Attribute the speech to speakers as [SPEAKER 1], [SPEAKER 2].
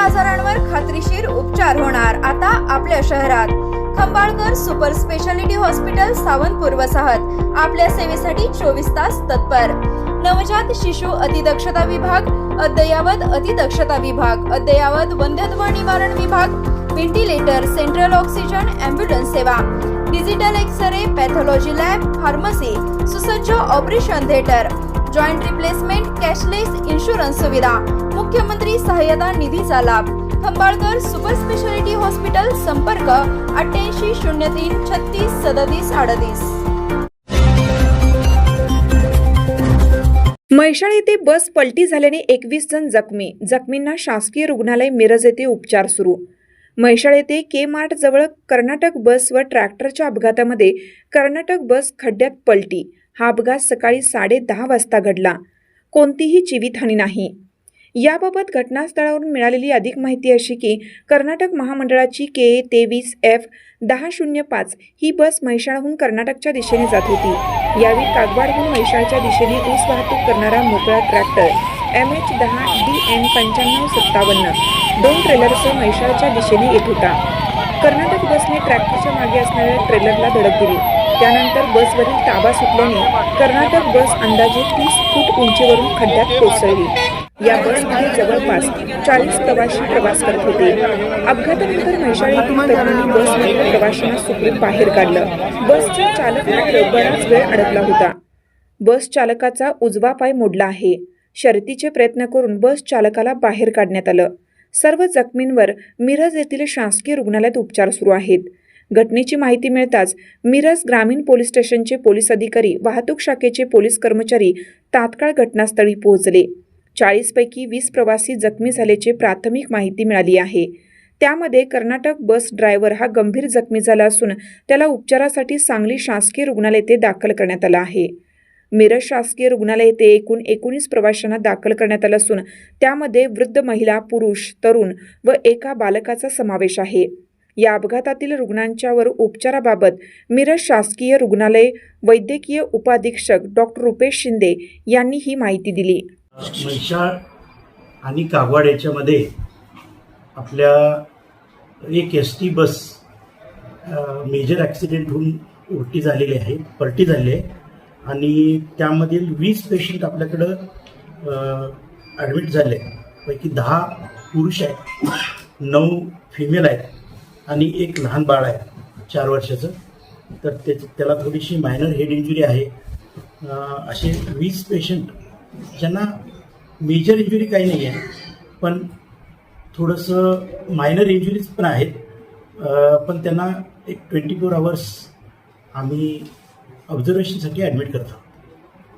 [SPEAKER 1] आजारांवर खात्रीशीर उपचार होणार आता आपल्या शहरात। Khambalkar super speciality hospital Sawantpur वसाहत आपल्या सेवेसाठी 24 तास तत्पर। नवजात शिशु अतिदक्षता विभाग, अद्ययावत अतिदक्षता विभाग, अद्ययावत वंध्यत्व निवारण विभाग, व्हेंटिलेटर, सेंट्रल ऑक्सिजन, ॲम्ब्युलन्स सेवा, digital X-ray, pathology lab, pharmacy, सुसज्ज operation theatre, joint replacement, cashless insurance सुविधा, मुख्यमंत्री सहाय्यता निधीचा लाभ। खंबाळकर सुपर स्पेशालिटी हॉस्पिटल, संपर्क 88 03 36 37 38।
[SPEAKER 2] म्हैसाळ येथे बस पलटी झाल्याने 21 जण जखमी। जखमींना शासकीय रुग्णालय मिरज येथे उपचार सुरू। म्हैसाळ येथे के मार्ट जवळ कर्नाटक बस व ट्रॅक्टरच्या अपघातामध्ये कर्नाटक बस खड्ड्यात पलटी। हा अपघात सकाळी 10:30 वाजता घडला। कोणतीही जीवितहानी नाही। याबाबत घटनास्थळावरून मिळालेली अधिक माहिती अशी की कर्नाटक महामंडळाची KA 23F1005 ही बस म्हैसाळहून कर्नाटकच्या दिशेने जात होती। यावेळी कागवाडहून म्हैसाळच्या दिशेने ऊस वाहतूक करणारा मोकळा ट्रॅक्टर MH10DN 9557 दोन ट्रेलरसह म्हैसाळच्या दिशेने येत होता। कर्नाटक बसने ट्रॅक्टरच्या मागे असणाऱ्या ट्रेलरला धडक दिली। त्यानंतर बसवरील ताबा सुटल्याने कर्नाटक बस अंदाजे 30 फूट उंचीवरून खड्ड्यात कोसळली। या बसमध्ये जवळपास 40 प्रवासी प्रवास करत होते। अपघातानंतर म्हैसाळ येथील तरुणांनी बसमधील प्रवाशांना सुखरूप बाहेर काढलं। बसचा चालक मात्र बराच वेळ अडकला होता। बस चालकाचा उजवा पाय मोडला आहे। शर्तीचे प्रयत्न करून बस चालकाला बाहेर काढण्यात आलं। सर्व जखमींवर मिरज येथील शासकीय रुग्णालयात उपचार सुरू आहेत। घटनेची माहिती मिळताच मिरज ग्रामीण पोलीस स्टेशनचे पोलीस अधिकारी, वाहतूक शाखेचे पोलीस कर्मचारी तात्काळ घटनास्थळी पोहोचले। 40 पैकी 20 प्रवासी जखमी झाल्याची प्राथमिक माहिती मिळाली आहे। त्यामध्ये कर्नाटक बस ड्रायव्हर हा गंभीर जखमी झाला असून त्याला उपचारासाठी सांगली शासकीय रुग्णालय येथे दाखल करण्यात आला आहे। मिरज शासकीय रुग्णालय येथे एकूण 19 प्रवाशांना दाखल करण्यात आलं असून त्यामध्ये वृद्ध महिला, पुरुष, तरुण व एका बालकाचा समावेश आहे। या अपघातातील रुग्णांच्यावर उपचाराबाबत मिरज शासकीय रुग्णालय वैद्यकीय उपअधीक्षक डॉक्टर रुपेश शिंदे यांनी ही माहिती दिली।
[SPEAKER 3] म्हैसाळ आणि कागवाड याच्यामध्ये आपल्या एक ST बस मेजर ॲक्सिडेंट होऊन उलटी झालेली आहे, पलटी झाली आहे आणि त्यामधील 20 पेशंट आपल्याकडं ॲडमिट झाले। पैकी 10 पुरुष आहेत, 9 फिमेल आहेत आणि एक लहान बाळ आहे 4 वर्षाचं। तर त्याला थोडीशी मायनर हेड इंजुरी आहे। असे 20 पेशंट ज्यांना मेजर इंजुरी काही नाही आहे, पण थोडंसं मायनर इंजुरीज पण आहेत, पण त्यांना एक 24 आवर्स आम्ही ऑब्झर्वेशनसाठी ॲडमिट करतो।